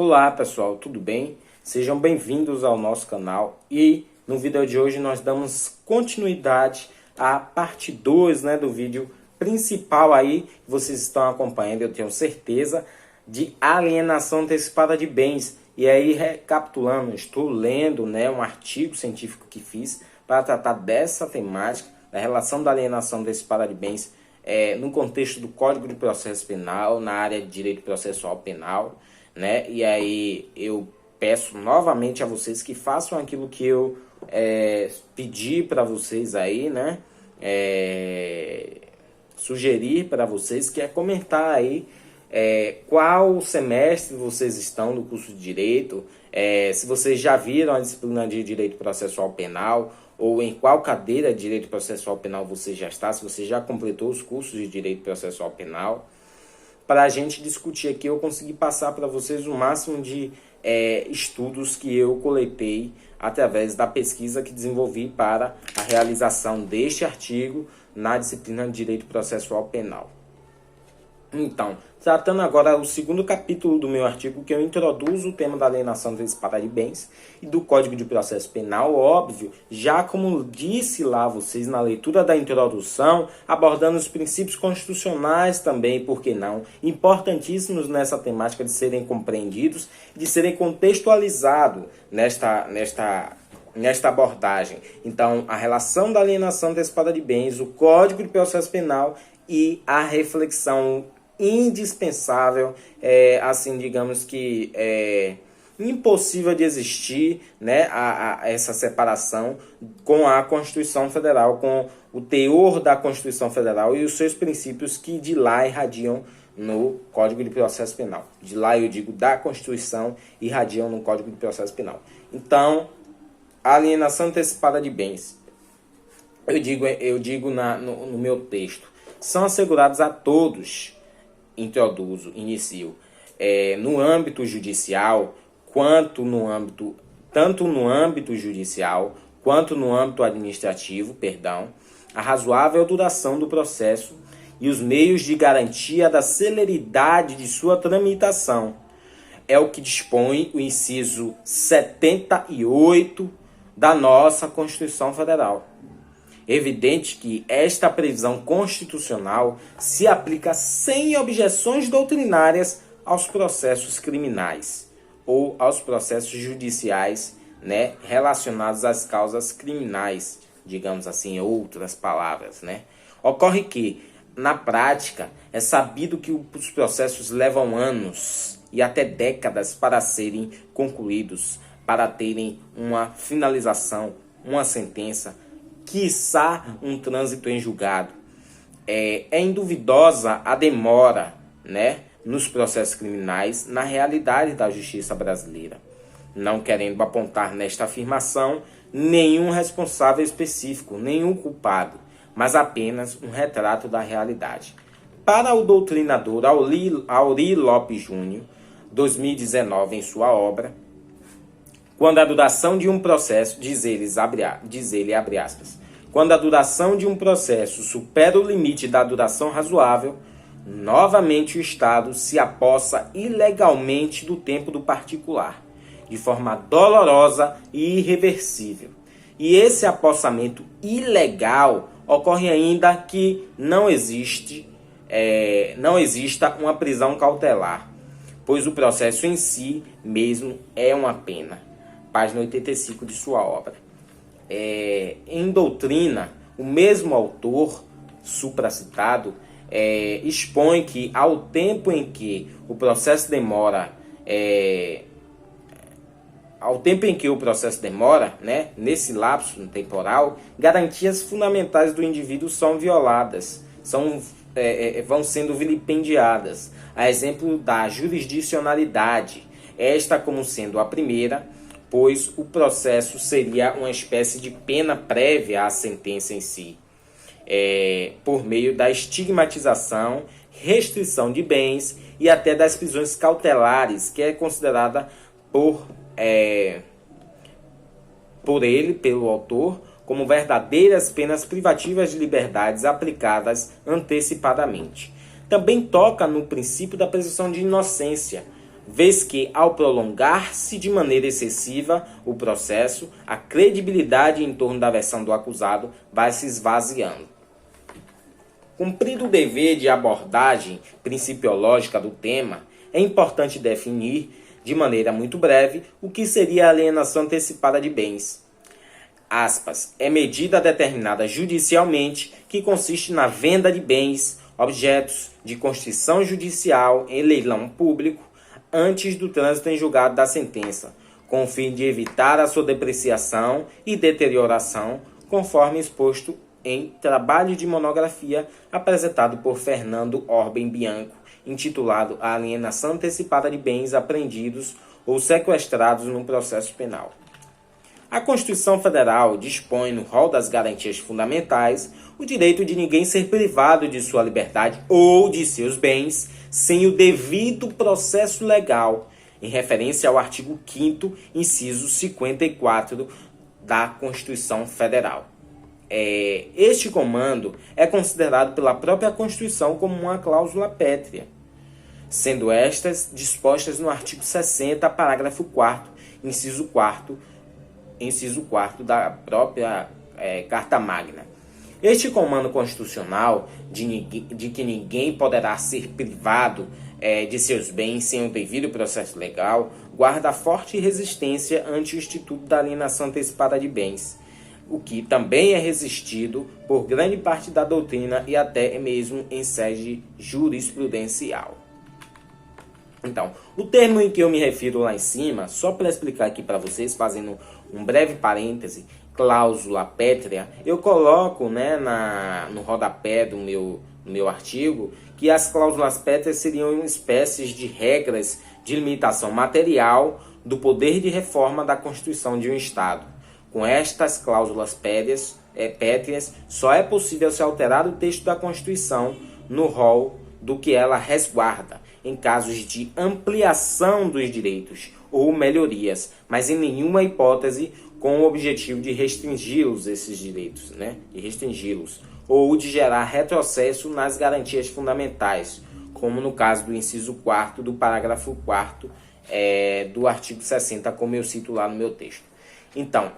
Olá pessoal, tudo bem? Sejam bem-vindos ao nosso canal e no vídeo de hoje nós damos continuidade à parte 2, do vídeo principal aí que vocês estão acompanhando, eu tenho certeza, de alienação antecipada de bens. E aí, recapitulando, estou lendo um artigo científico que fiz para tratar dessa temática, da relação da alienação antecipada de bens no contexto do Código de Processo Penal, na área de Direito Processual Penal, E aí eu peço novamente a vocês que façam aquilo que eu pedi para vocês aí, sugerir para vocês, que é comentar aí qual semestre vocês estão no curso de Direito, se vocês já viram a disciplina de Direito Processual Penal, ou em qual cadeira de Direito Processual Penal você já está, se você já completou os cursos de Direito Processual Penal, para a gente discutir aqui. Eu consegui passar para vocês o máximo de estudos que eu coletei através da pesquisa que desenvolvi para a realização deste artigo na disciplina de Direito Processual Penal. Então, tratando agora o segundo capítulo do meu artigo, que eu introduzo o tema da alienação antecipada de bens e do Código de Processo Penal, óbvio, já como disse lá a vocês na leitura da introdução, abordando os princípios constitucionais também, por que não, importantíssimos nessa temática de serem compreendidos, de serem contextualizados nesta abordagem. Então, a relação da alienação antecipada de bens, o Código de Processo Penal e a reflexão indispensável, assim, digamos que impossível de existir, essa separação com a Constituição Federal, com o teor da Constituição Federal e os seus princípios que de lá irradiam no Código de Processo Penal. De lá eu digo da Constituição, irradiam no Código de Processo Penal. Então, a alienação antecipada de bens, eu digo no meu texto, são assegurados a todos, inicio, no âmbito judicial, tanto no âmbito judicial quanto no âmbito administrativo, a razoável duração do processo e os meios de garantia da celeridade de sua tramitação. É o que dispõe o inciso 78 da nossa Constituição Federal. Evidente que esta previsão constitucional se aplica sem objeções doutrinárias aos processos criminais ou aos processos judiciais, relacionados às causas criminais, digamos assim, em outras palavras, Ocorre que, na prática, é sabido que os processos levam anos e até décadas para serem concluídos, para terem uma finalização, uma sentença, quiçá um trânsito em julgado. É induvidosa a demora, nos processos criminais, na realidade da justiça brasileira, não querendo apontar nesta afirmação nenhum responsável específico, nenhum culpado, mas apenas um retrato da realidade. Para o doutrinador Aurí Lopes Júnior, 2019, em sua obra, quando a duração de um processo, diz ele, abre aspas, quando a duração de um processo supera o limite da duração razoável, novamente o Estado se apossa ilegalmente do tempo do particular, de forma dolorosa e irreversível. E esse apossamento ilegal ocorre ainda que não exista uma prisão cautelar, pois o processo em si mesmo é uma pena. Página 85 de sua obra. Em doutrina, o mesmo autor supracitado expõe que ao tempo em que o processo demora, nesse lapso temporal, garantias fundamentais do indivíduo são violadas, vão sendo vilipendiadas, a exemplo da jurisdicionalidade, esta como sendo a primeira, pois o processo seria uma espécie de pena prévia à sentença em si, por meio da estigmatização, restrição de bens e até das prisões cautelares, que é considerada pelo autor, como verdadeiras penas privativas de liberdades aplicadas antecipadamente. Também toca no princípio da presunção de inocência, vez que, ao prolongar-se de maneira excessiva o processo, a credibilidade em torno da versão do acusado vai se esvaziando. Cumprido o dever de abordagem principiológica do tema, é importante definir, de maneira muito breve, o que seria a alienação antecipada de bens. Aspas, é medida determinada judicialmente que consiste na venda de bens, objetos de constituição judicial em leilão público antes do trânsito em julgado da sentença, com o fim de evitar a sua depreciação e deterioração, conforme exposto em trabalho de monografia apresentado por Fernando Orben Bianco, intitulado A Alienação Antecipada de Bens Apreendidos ou Sequestrados no Processo Penal. A Constituição Federal dispõe, no rol das garantias fundamentais, o direito de ninguém ser privado de sua liberdade ou de seus bens sem o devido processo legal, em referência ao artigo 5º, inciso 54 da Constituição Federal. Este comando é considerado pela própria Constituição como uma cláusula pétrea, sendo estas dispostas no artigo 60, parágrafo 4º, inciso 4º da própria Carta Magna. Este comando constitucional de que ninguém poderá ser privado de seus bens sem o devido processo legal guarda forte resistência ante o Instituto da Alienação Antecipada de Bens, o que também é resistido por grande parte da doutrina e até mesmo em sede jurisprudencial. Então, o termo em que eu me refiro lá em cima, só para explicar aqui para vocês, fazendo um breve parêntese, cláusula pétrea, eu coloco, né, no rodapé do meu artigo que as cláusulas pétreas seriam espécies de regras de limitação material do poder de reforma da Constituição de um Estado. Com estas cláusulas pétreas, só é possível se alterar o texto da Constituição no rol do que ela resguarda, em casos de ampliação dos direitos ou melhorias, mas em nenhuma hipótese com o objetivo de restringi-los, esses direitos, né? De restringi-los, ou de gerar retrocesso nas garantias fundamentais, como no caso do inciso 4º do parágrafo 4º do artigo 60, como eu cito lá no meu texto. Então,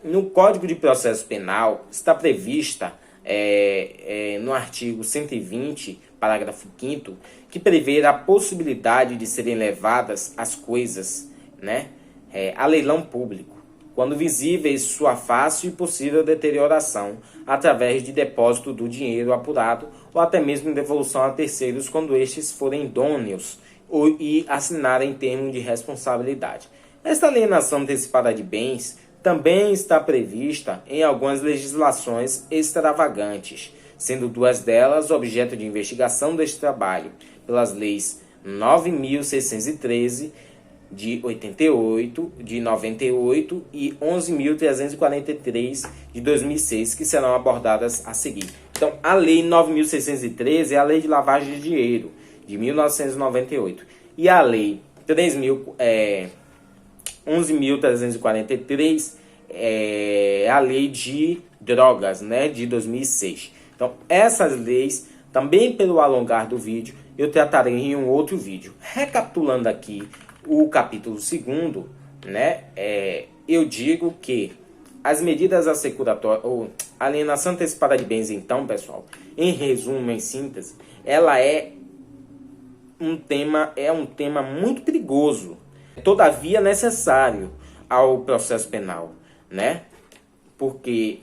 no Código de Processo Penal está prevista no artigo 120, parágrafo 5º, que prevê a possibilidade de serem levadas as coisas, né, a leilão público, quando visíveis sua fácil e possível deterioração, através de depósito do dinheiro apurado ou até mesmo devolução a terceiros quando estes forem idôneos e assinarem termo de responsabilidade. Esta alienação antecipada de bens também está prevista em algumas legislações extravagantes, sendo duas delas objeto de investigação deste trabalho, pelas leis 9.613 de 88, de 98 e 11.343 de 2006, que serão abordadas a seguir. Então, a lei 9.613 é a lei de lavagem de dinheiro, de 1998, e a lei 11.343 é a lei de drogas, né, de 2006. Então, essas leis, também pelo alongar do vídeo, eu tratarei em um outro vídeo. Recapitulando aqui o capítulo 2º, né, eu digo que as medidas assecuratórias, ou alienação antecipada de bens, então, pessoal, em resumo, em síntese, ela é um tema muito perigoso, todavia necessário ao processo penal, né? Porque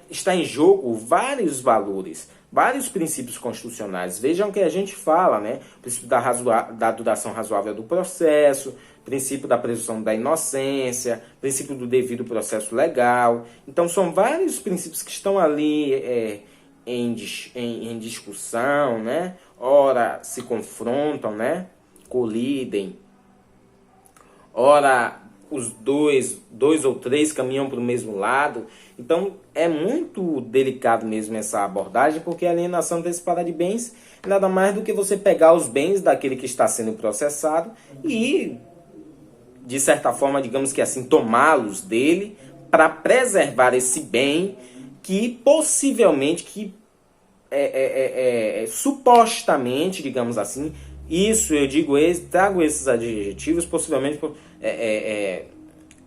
está em jogo vários valores, vários princípios constitucionais. Vejam que a gente fala, né? O princípio da duração razoável do processo, princípio da presunção da inocência, princípio do devido processo legal. Então, são vários princípios que estão ali em discussão, né? Ora se confrontam, né? Colidem. Ora os dois ou três caminham para o mesmo lado. Então, é muito delicado mesmo essa abordagem, porque a alienação antecipada de bens é nada mais do que você pegar os bens daquele que está sendo processado e, de certa forma, digamos que assim, tomá-los dele para preservar esse bem que possivelmente, supostamente, digamos assim, Isso, eu digo, trago esses adjetivos possivelmente,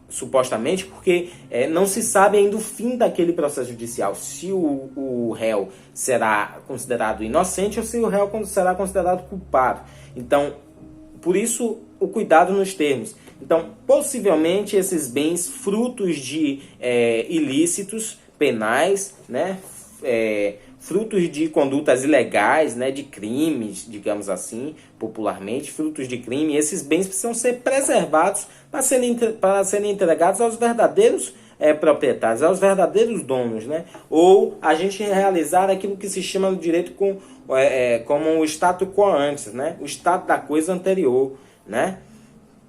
supostamente, porque não se sabe ainda o fim daquele processo judicial, se o réu será considerado inocente ou se o réu será considerado culpado. Então, por isso, o cuidado nos termos. Então, possivelmente, esses bens frutos de ilícitos penais, né? Frutos de condutas ilegais, né? De crimes, digamos assim, popularmente, frutos de crime, esses bens precisam ser preservados para serem entregados aos verdadeiros proprietários, aos verdadeiros donos, né? Ou a gente realizar aquilo que se chama no direito como o status quo ante, né? O estado da coisa anterior, né?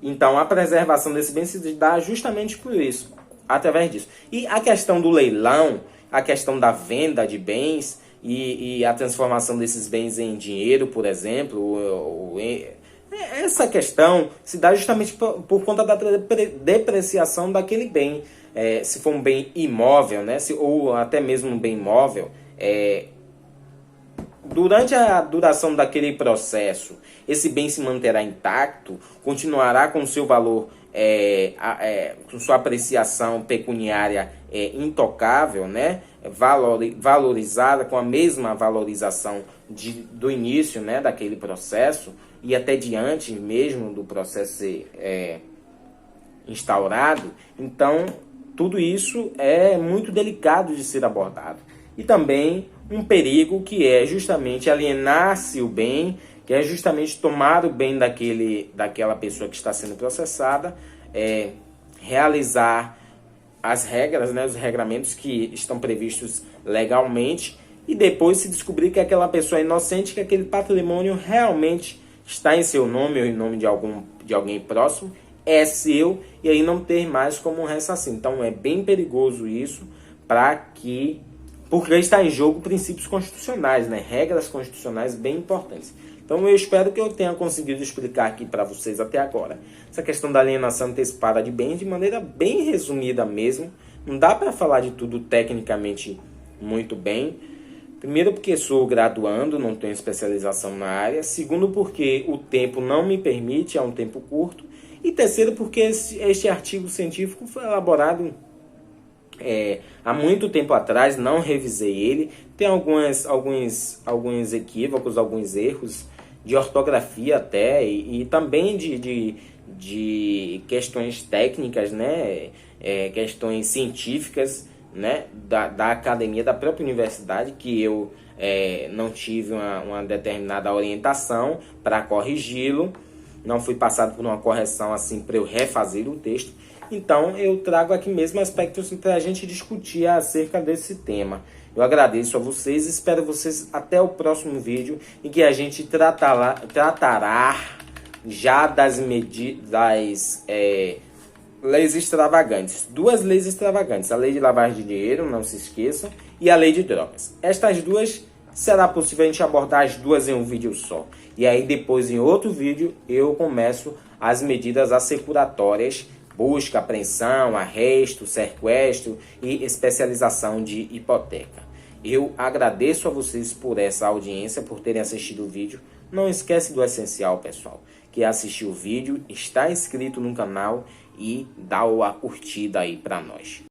Então, a preservação desse bem se dá justamente por isso, através disso. E a questão do leilão, a questão da venda de bens e a transformação desses bens em dinheiro, por exemplo, essa questão se dá justamente por conta da depreciação daquele bem. Se for um bem imóvel, né? Ou até mesmo um bem móvel, durante a duração daquele processo, esse bem se manterá intacto, continuará com seu valor, com sua apreciação pecuniária intocável, né? Valorizada com a mesma valorização do início, né? Daquele processo e até diante mesmo do processo ser instaurado. Então, tudo isso é muito delicado de ser abordado. E também um perigo que é justamente alienar-se o bem, que é justamente tomar o bem daquela pessoa que está sendo processada, realizar as regras, né, os regramentos que estão previstos legalmente, e depois se descobrir que aquela pessoa é inocente, que aquele patrimônio realmente está em seu nome ou em nome de alguém próximo, é seu, e aí não ter mais como ressarcir. Então é bem perigoso isso, porque está em jogo princípios constitucionais, né? Regras constitucionais bem importantes. Então eu espero que eu tenha conseguido explicar aqui para vocês até agora essa questão da alienação antecipada de bens de maneira bem resumida mesmo. Não dá para falar de tudo tecnicamente muito bem. Primeiro porque sou graduando, não tenho especialização na área. Segundo porque o tempo não me permite, é um tempo curto. E terceiro porque este artigo científico foi elaborado há muito tempo atrás, não revisei ele. Tem alguns equívocos, alguns erros de ortografia até, e também de questões técnicas, né? Questões científicas, né? Da academia, da própria universidade, que eu não tive uma determinada orientação para corrigi-lo. Não fui passado por uma correção assim para eu refazer o texto. Então eu trago aqui mesmo aspectos para a gente discutir acerca desse tema. Eu agradeço a vocês, espero vocês até o próximo vídeo, em que a gente tratará já das leis extravagantes. Duas leis extravagantes, a lei de lavagem de dinheiro, não se esqueçam, e a lei de drogas. Estas duas, será possível a gente abordar as duas em um vídeo só. E aí depois em outro vídeo eu começo as medidas assecuratórias, busca, apreensão, arresto, sequestro e especialização de hipoteca. Eu agradeço a vocês por essa audiência, por terem assistido o vídeo. Não esquece do essencial, pessoal, que é assistir o vídeo, estar inscrito no canal e dar a curtida aí para nós.